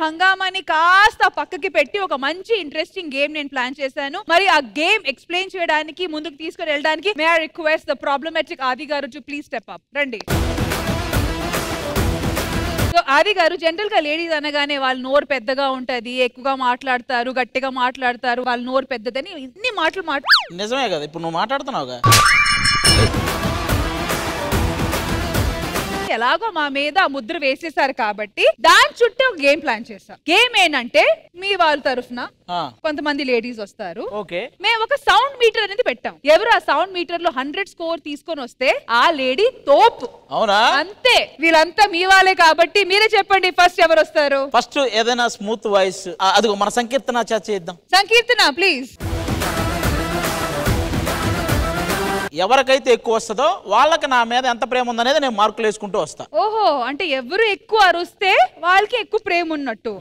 హంగామాని కాస్త పక్కకి పెట్టి ఒక మంచి ఇంట్రెస్టింగ్ గేమ్ నేను ప్లాన్ చేశాను. మరి ఆ గేమ్ ఎక్స్ప్లెయిన్ చేయడానికి ముందుకు తీసుకొని వెళ్ళడానికి may I request the problematic ఆది గారు టు ప్లీజ్ స్టెప్ అప్. రండి. సో ఆది గారు, జనరల్ గా లేడీస్ అనగానే వాళ్ళ నోరు పెద్దగా ఉంటది, ఎక్కువగా మాట్లాడతారు, గట్టిగా మాట్లాడతారు, వాళ్ళ నోరు పెద్దదని ఇన్ని మాటలు నిజమే కదా, ఇప్పుడు నువ్వు మాట్లాడుతున్నావుగా. ఎలాగో మా మీద ముద్ర వేసేసారు కాబట్టి దాని చుట్టూ గేమ్ ప్లాన్ చేస్తాం. గేమ్ ఏంటంటే మీ వాళ్ళ తరఫున కొంతమంది లేడీస్ వస్తారు, మేము ఒక సౌండ్ మీటర్ అనేది పెట్టాం. ఎవరు ఆ సౌండ్ మీటర్ లో 100 స్కోర్ తీసుకొని వస్తే ఆ లేడీ తోపు. అవునా? అంతే. వీళ్ళంతా మీ వాళ్ళే కాబట్టి మీరే చెప్పండి ఫస్ట్ ఎవరు వస్తారు. ఫస్ట్ ఏదైనా స్మూత్ వాయిస్, అది మన సంకీర్తన చేద్దాం. సంకీర్తన ప్లీజ్. ఎవరికైతే ఎక్కువ వస్తుందో వాళ్ళకి నా మీద ఎంత ప్రేమ ఉందనేది నేను మార్కులు వేసుకుంటూ వస్తా. ఓహో, అంటే ఎవరు ఎక్కువ అరుస్తే వాళ్ళకి ఎక్కువ ప్రేమ ఉన్నట్టు.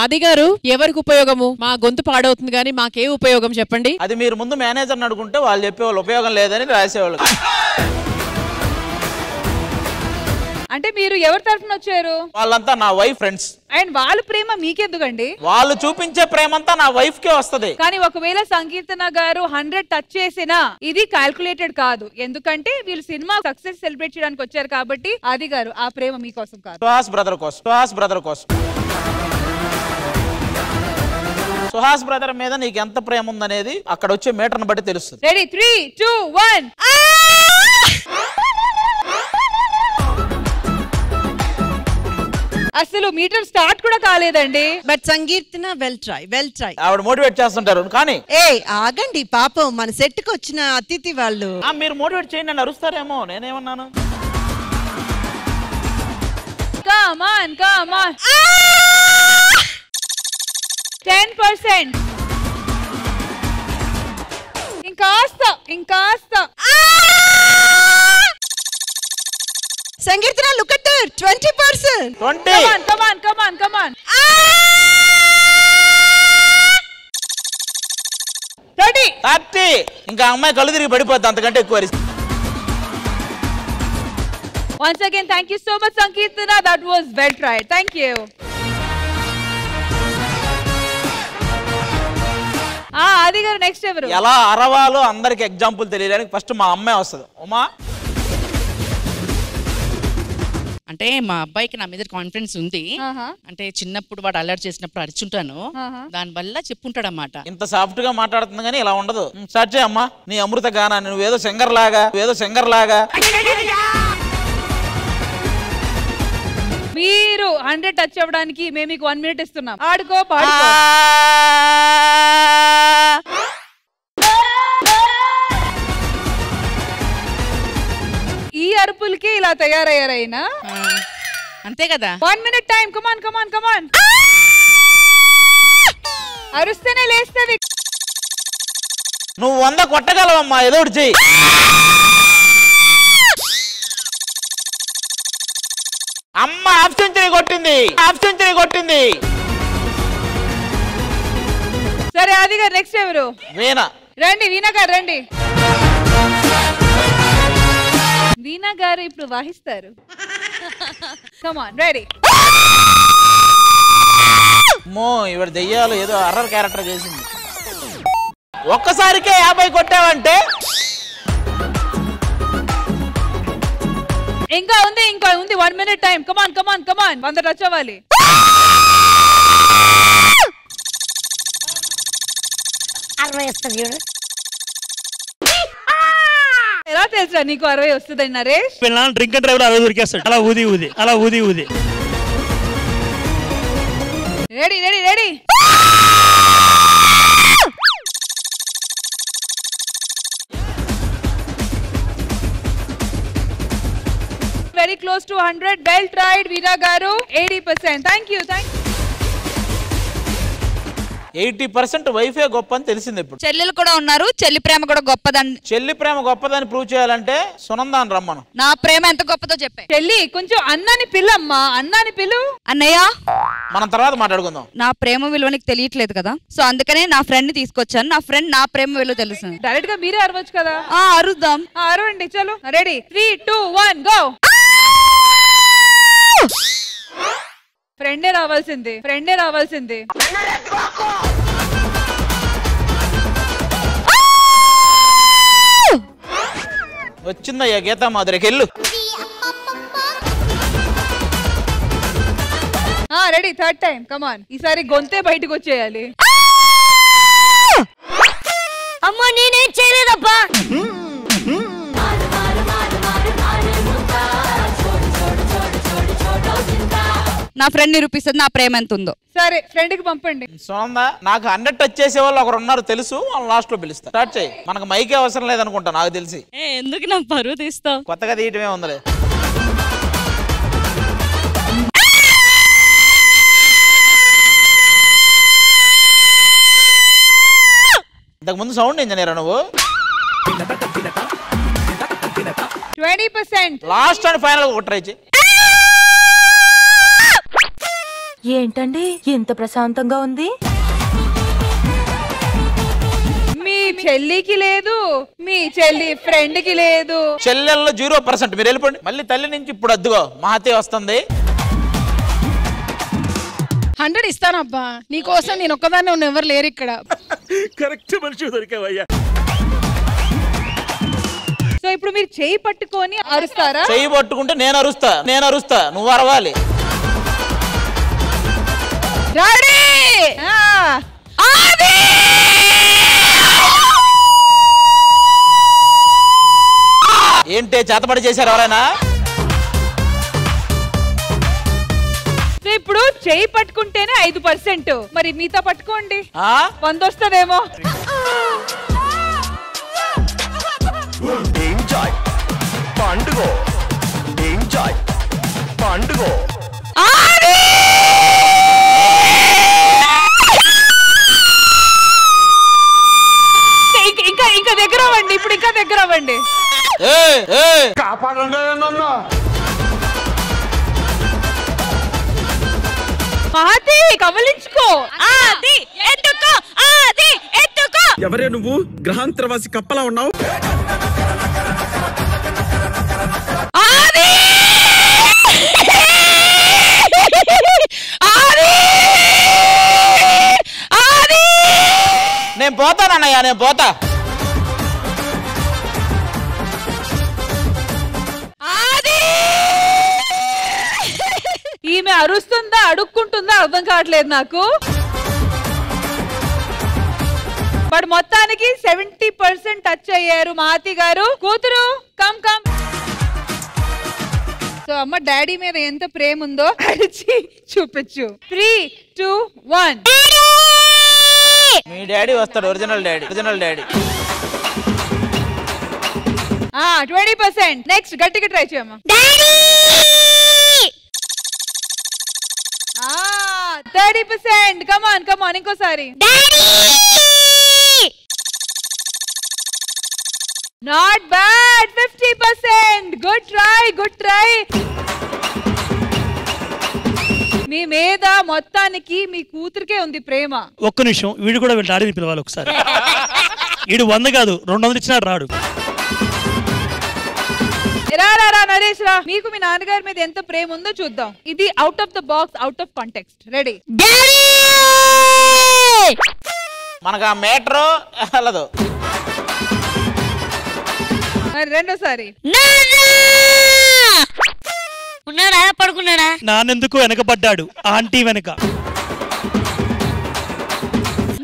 ఆది గారు, ఎవరికి ఉపయోగము? మా గొంతు పాడవుతుంది కానీ మాకే ఉపయోగం చెప్పండి. అది మీరు ముందు మేనేజర్ని అడుగుంటే వాళ్ళు చెప్పేవాళ్ళు ఉపయోగం లేదని రాసేవాళ్ళు. అంటే మీరు ఎవరి తరఫున వచ్చారు? వాళ్ళంతా నా వైఫ్ ఫ్రెండ్స్. అండ్ వాళ్ళ ప్రేమ మీకెందుకండి? వాళ్ళు చూపించే ప్రేమ అంతా నా వైఫ్ కే వస్తది. కానీ ఒకవేళ సంకీర్తన గారు 100 టచ్ చేసినా ఇది క్యాల్కులేటెడ్ కాదు, ఎందుకంటే వీళ్ళు సినిమా సక్సెస్ సెలబ్రేట్ చేయడానికి వచ్చారు కాబట్టి. ఆది గారు, ఆ ప్రేమ మీకోసం కాదు, సుహాస్ బ్రదర్ కోసం. సుహాస్ బ్రదర్ కోసం. సుహాస్ బ్రదర్ మీద నీకు ఎంత ప్రేమ ఉందనేది అక్కడ వచ్చే మీటర్ని బట్టి తెలుస్తుంది. రెడీ? 3, 2, 1. అసలు మీటర్ స్టార్ట్ కూడా కాలేదండి. But Sankirtana well try. ఆవిడ మోటివేట్ చేస్తుంటారు. కానీ ఆగండి, పాపం మన సెట్ కి వచ్చిన అతిథి వాళ్ళు. మీరు మోటివేట్ చేయండి, నన్ను అరుస్తారేమో. నేనేమన్నాను? Come on. 10%. ఇంకాస్త. సంకీర్తన, look at that, 20%. 20. Come on. 30. ఇంకా అమ్మాయి కళ్ళు తిరిగి పడిపోద్ది, అంతకంటే ఎక్కువ. Once again, thank you so much, Sankirtana. That was well tried. Thank you. ఆది గారు, నెక్స్ట్ ఎవరు? ఎలా అరవాలో అందరికి ఎగ్జాంపుల్ తెలియడానికి ఫస్ట్ మా అమ్మాయి వస్తుంది. ఉమా, అంటే మా అబ్బాయికి నా మీద కాన్ఫిడెన్స్ ఉంది. అంటే చిన్నప్పుడు వాడు అలర్ట్ చేసినప్పుడు అరిచుంటాను, దాని వల్ల చెప్పుంటాడు అన్నమాట. ఇంత సాఫ్ట్ గా మాట్లాడుతుంది కానీ ఇలా ఉండదు. స్టార్ట్ చేయమ్మా నీ అమృత గానాన్ని. నువ్వేదో సింగర్ లాగా. మీరు 100 టచ్ అవ్వడానికి మేము మీకు 1 minute ఇస్తున్నాం. ఆడుకో, పాడుకో. ఈ అరుపులకి ఇలా తయారయ్యారైనా? అంతే కదా. 1 minute టైం. కమాన్. అరుస్తేనే లేస్తుంది. నువ్వు 100 కొట్టగలవమ్మా, ఏదో ఒకటి చెయ్యి. అమ్మ హాఫ్ సెంచరీ కొట్టింది. సరే ఆది గారు, నెక్స్ట్ ఎవరు? వీణా. రండి వీణా గారు, రండి. వీణా గారు ఇప్పుడు వాహిస్తారు. కమాన్, రెడీ. ఇవాడు దెయ్యాలు ఏదో అర్రర్ క్యారెక్టర్ చేసింది. ఒక్కసారికే 50 కొట్టావంటే. ఇంకా ఉంది 1 minute టైం. కమాన్ 100 టచ్ అవ్వాలి. ఎలా తెలుసా నీకు 60 వస్తుందని నరేష్? డ్రింక్ అండ్ డ్రైవ్ 60 దొరికేస్తాడు. అలా ఊది. Ready. Very close to 100. Well tried, Veena garu. 80%. Thank you. 80% వైఫే గొప్ప అని తెలిసింది. ఇప్పుడు చెల్లెలు కూడా ఉన్నారు. చెల్లి ప్రేమ కూడా గొప్పదని. చెల్లి ప్రేమ గొప్పదని ప్రూవ్ చేయాలంటే సునందాన్ని రమ్మను. నా ప్రేమ ఎంత గొప్పదో చెప్పే. చెల్లి కొంచెం అన్నాని పిల్లమ్మా. అన్నాని పిలు. అన్నయ్య, మనం తర్వాత మాట్లాడుకుందాం. నా ప్రేమ విలువ నీకు తెలియట్లేదు కదా, సో అందుకనే నా ఫ్రెండ్ ని తీసుకొచ్చాను. నా ఫ్రెండ్ నా ప్రేమ విలువ తెలుసు. డైరెక్ట్ గా మీరే అరవచ్చు కదా. అరుద్దాం. అరవండి. చలో రెడీ. 3, 2, 1 గో. ఫ్రెండే రావాల్సింది, ఫ్రెండే రావాల్సింది. వచ్చిందయ్యా గీతా మాధురికి వెళ్ళు. రెడీ, థర్డ్ టైం, కమాన్. ఈసారి గొంతే బయటకు వచ్చేయాలి. అమ్మో నేనేం చేయలేదబ్బా. నా ఫ్రెండ్ నిరూపిస్తుంది నా ప్రేమ ఎంత ఉందో. సరే ఫ్రెండ్ కి పంపండి. సోందా నాకు 100 టచ్ చేసే వాళ్ళు ఒకరు ఉన్నారు తెలుసు, వాళ్ళు లాస్ట్ లో పిలుస్తా. స్టార్ట్ చేయి. మనకు మైకే అవసరం లేదనుకుంటా నాకు తెలిసి. ఎందుకు నా పరువు తీస్తావు? కొత్తగా తీయటమే ఉందిలే. ఇంతకు ముందు సౌండ్ ఇంజనీరా నువ్వు? 20%. లాస్ట్ అండ్ ఫైనల్ ఒక ట్రై చేయి. ఏంటండి ఇంత ప్రశాంతంగా ఉంది? మీ చెల్లికి లేదు, మీ చెల్లి ఫ్రెండ్ కి లేదు. చెల్లెల్లో 0%. మీరు వెళ్ళిపోండి. మళ్ళీ తల్లి నుంచి ఇప్పుడు అద్దుగో మహతి వస్తుంది. 100 ఇస్తానబ్బా, నీకోసం నేను ఒక్కదాన్ని ఉన్న ఎవరు లేరు ఇక్కడ. కరెక్ట్ మనిషి దొరికావయ్యా. సో ఇప్పుడు మీరు చేయి పట్టుకొని అరుస్తారా? చేయి పట్టుకుంటే నేను అరుస్తా, నువ్వు అరవాలి. ఏంటే చేతబడి చేశారు ఎవరైనా? ఇప్పుడు చేయి పట్టుకుంటేనే 5%. మరి మీతో పట్టుకోండి, 100 వస్తుందేమో. పండుగ ఇంకా దగ్గర అవ్వండి. ఇప్పుడు ఇంకా దగ్గర అవ్వండి. మహతి కవలించుకో. ఎవరే నువ్వు? గ్రహాంతరవాసి కప్పలా ఉన్నావు. నేను పోతానన్నయ్య, నేను పోతా. ఈమె అరుస్తుందా అడుక్కుంటుందా అర్థం కావట్లేదు నాకు. బట్ మొత్తానికి 70% టచ్ అయ్యారు మహతి గారు. కూతురు కమ్ కమ్. సో అమ్మ డాడీ మీద ఎంత ప్రేమ ఉందో అడిచి చూపించు. 3, 2, 1. మీ డాడీ వస్తాడు, ఒరిజినల్ డాడీ. 20%. నెక్స్ట్ గట్టిగా ట్రై చేయమ్మా. 30%. కమాన్ ఇంకోసారి. Not bad. 50%. Good try. మీ మీద మొత్తానికి మీ కూతురికే ఉంది ప్రేమ. ఒక్క నిమిషం, వీడు కూడా వీళ్ళ డాడీని పిలవాలి ఒకసారి. వీడు 100 కాదు 200 ఇచ్చినా రాడు. రా నరేష్ రా. మీకు మీ నాన్నగారి మీద ఎంత ప్రేమ ఉందో చూద్దాం. ఇది out of the box, out of context. Ready? మనకు ఆ మేటర్ వెళ్ళదు. రెండోసారి. ఉన్నాడా పడుకున్నాడా? నాన్నెందుకు వెనకబడ్డాడు ఆంటీ వెనక.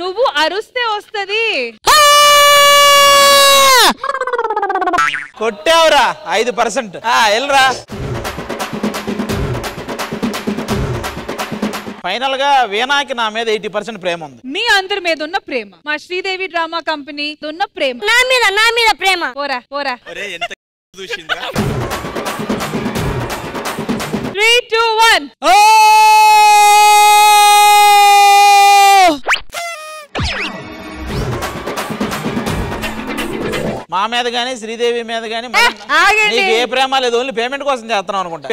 నువ్వు అరుస్తే వస్తది. కొట్టావురా 5%. వెళ్ళరా. ఫైనల్ గా వీణాకి నా మీద 80% ప్రేమ ఉంది. మీ అందరి మీద ఉన్న ప్రేమ, మా శ్రీదేవి డ్రామా కంపెనీ ఉన్న ప్రేమ, నా మీద ప్రేమ. పోరా 3, 2, 1. మా మీద గానీ శ్రీదేవి మీద గానీ నీకు ఏ ప్రేమ లేదు. ఓన్లీ పేమెంట్ కోసం చేస్తున్నాం అనుకుంటా.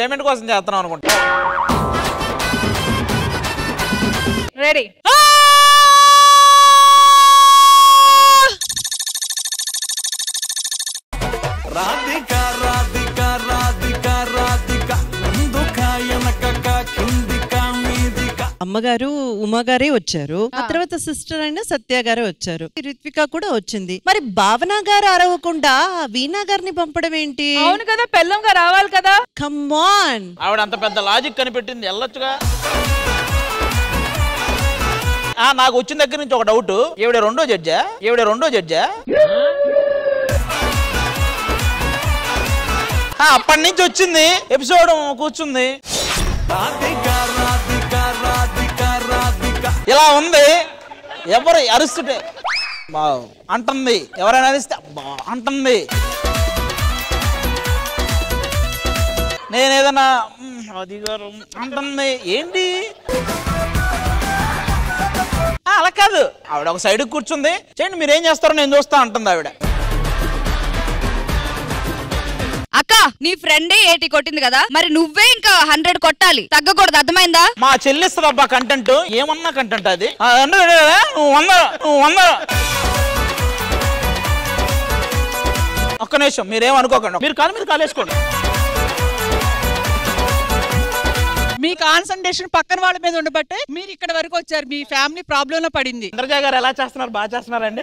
రెడీ? రాధిక ముందుక ఎనక కిందిక మీ అమ్మగారు ఉమా గారే వచ్చారు, ఆ తర్వాత సిస్టర్ అయిన సత్య గారే వచ్చారు, రిత్విక కూడా వచ్చింది. మరి భావన గారు అరవకుండా వీణా గారిని పంపడం ఏంటి? అవును కదా, పెళ్ళంగా రావాలి కదా. కమ్ ఆన్, ఆవిడ అంత పెద్ద లాజిక్ కనిపెట్టింది, వెళ్ళొచ్చుగా. నాకు వచ్చిన దగ్గర నుంచి ఒక డౌట్, ఈవిడ రెండో జడ్జా? అప్పటి నుంచి వచ్చింది ఎపిసోడ్ కూర్చుంది, ఇలా ఉంది. ఎవరు అరుస్తుంటే అంటుంది, ఎవరైనా అరిస్తే అంటుంది. నేనేదన్నా అది గారు అంటుంది, ఏంటి అలా కాదు. ఆవిడ ఒక సైడ్ కూర్చుంది, చేయండి మీరేం చేస్తారో నేను చూస్తా అంటుంది ఆవిడ. అక్క నీ ఫ్రెండే 80 కొట్టింది కదా, మరి నువ్వే ఇంకా 100 కొట్టాలి, తగ్గకూడదు, అర్థమైందా? మా చెల్లిస్తుంది అబ్బా కంటెంట్, ఏమన్నా కంటెంట్ అది. నువ్వు 100 ఒక్క నిమిషం మీరేమనుకోకండి, మీరు కాలేసుకోండి. మీ కాన్సంట్రేషన్ పక్కన వాళ్ళ మీద ఉండబట్టే మీరు ఇక్కడ వరకు వచ్చారు, మీ ఫ్యామిలీ ప్రాబ్లం లో పడింది. ఇంద్రజా గారు ఎలా చేస్తున్నారు? బాగా చేస్తున్నారండి.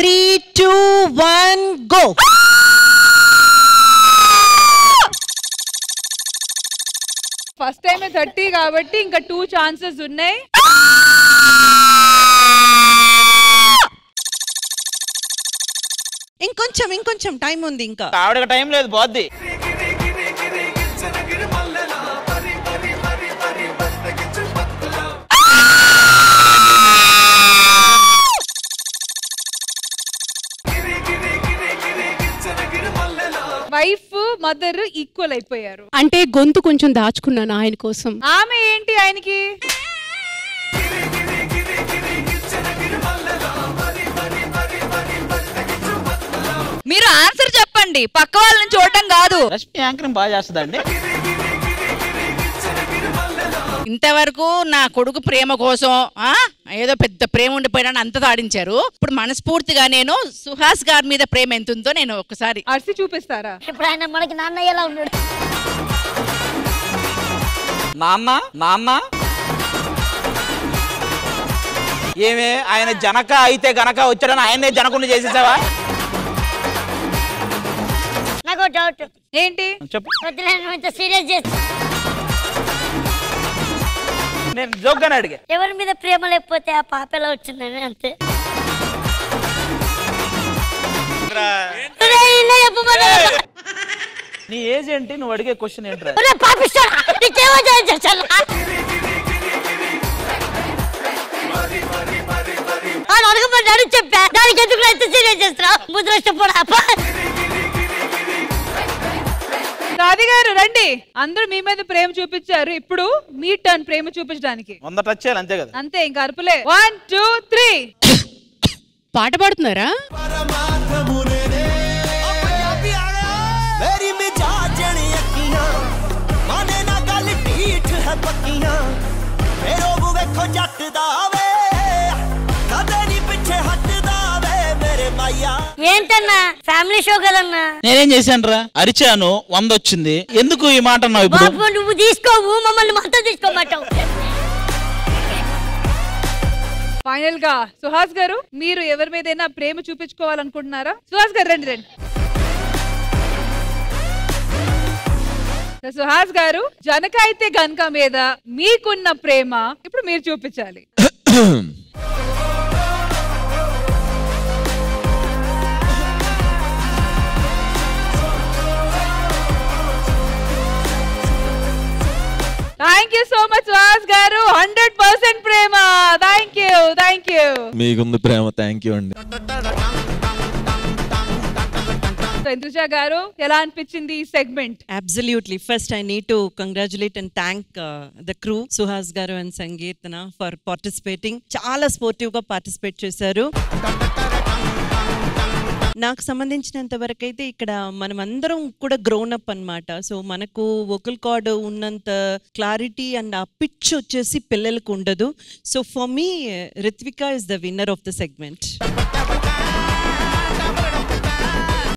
3, 2, 1 go. ఫస్ట్ టైం 30 కాబట్టి ఇంకా 2 ఛాన్సెస్ ఉన్నాయి. ఇంకొంచెం టైం ఉంది, ఇంకా ఆవిడకి టైం లేదు, పోద్ది. వైఫ్ మదర్ ఈక్వల్ అయిపోయారు. అంటే గొంతు కొంచెం దాచుకున్నాను ఆయన కోసం. ఆమె ఏంటి ఆయనకి? మీరు ఆన్సర్ చెప్పండి, పక్క వాళ్ళని చూడటం కాదు. రష్మి యాంకరింగ్ బాగా చేస్తుందండి. ఇంతవరకు నా కొడుకు ప్రేమ కోసం ఏదో పెద్ద ప్రేమ ఉండిపోయాడని అంత తాడించారు. ఇప్పుడు మనస్ఫూర్తిగా నేను సుహాస్ గారి మీద ప్రేమ ఎంత ఉందో నేను ఒక్కసారి అరిసి చూపిస్తారా? ఇప్పుడు ఆయన మనకి నాన్న ఎలా ఉన్నాడు? నాన్న ఏమే ఆయన జనక అయితే గనక వచ్చాడని ఆయనే జనకుని చేసేసావా? నాకు డౌట్. ఏంటి? చెప్పు. సీరియస్ చేస్తా. నేను జోక్గానే అడిగా. ఎవరి మీద ప్రేమ లేకపోతే ఆ పాప ఎలా వచ్చిందని, అంతే. నీ ఏజ్ ఏంటి? నువ్వు అడిగే క్వశ్చన్ ఏంట్రా? అడగమన్నాడు, చెప్పా. దానికి ఎందుకు ఎంత సీరియస్ చేస్తున్నావు? ముద్రష్టపోడా. రాధి గారు రండి, అందరూ మీ మీద ప్రేమ చూపించారు, ఇప్పుడు మీ టర్న్ ప్రేమ చూపించడానికి. 100 టచ్ చేయాలి, అంతే కదా? అంతే, ఇంకా అరుపులే. 1, 2, 3. పాట పాడుతున్నారా? ఏంటన్నా ఫ్యామిలీ షో కదన్నా. నేనేం చేశాను రా? అరిచాను, 100 వచ్చింది. ఎందుకు ఈ మాట అన్నావు ఇప్పుడు? నువ్వు తీసుకోవు, మమ్మల్ని మాత్రం తీసుకోమంటావు. ఫైనల్ గా సుహాస్ గారు, మీరు ఎవరి మీదైనా ప్రేమ చూపించుకోవాలనుకుంటున్నారా? సుహాస్ గారు రండి. సుహాస్ గారు, జనక అయితే గనక మీద మీకున్న ప్రేమ ఇప్పుడు మీరు చూపించాలి. Thank you so much Suhas garu, 100% ప్రేమ. Thank you. మీకుంది ప్రేమ. థ్యాంక్ యూ అండి. ఇంద్రజా గారు, ఎలా అనిపించింది ఈ segment? Absolutely. First, I need to congratulate and thank the crew, Suhas garu and Sangeetana, for participating. చాలా స్పోర్టివ్ గా పార్టిసిపేట్ చేశారు. నాకు సంబంధించినంత వరకు అయితే ఇక్కడ మనం అందరం కూడా గ్రోన్ అప్ అన్నమాట. సో మనకు వోకల్ కార్డ్ ఉన్నంత క్లారిటీ అండ్ ఆ పిచ్ వచ్చేసి పిల్లలకు ఉండదు. So for me Ritvika is the winner of the segment.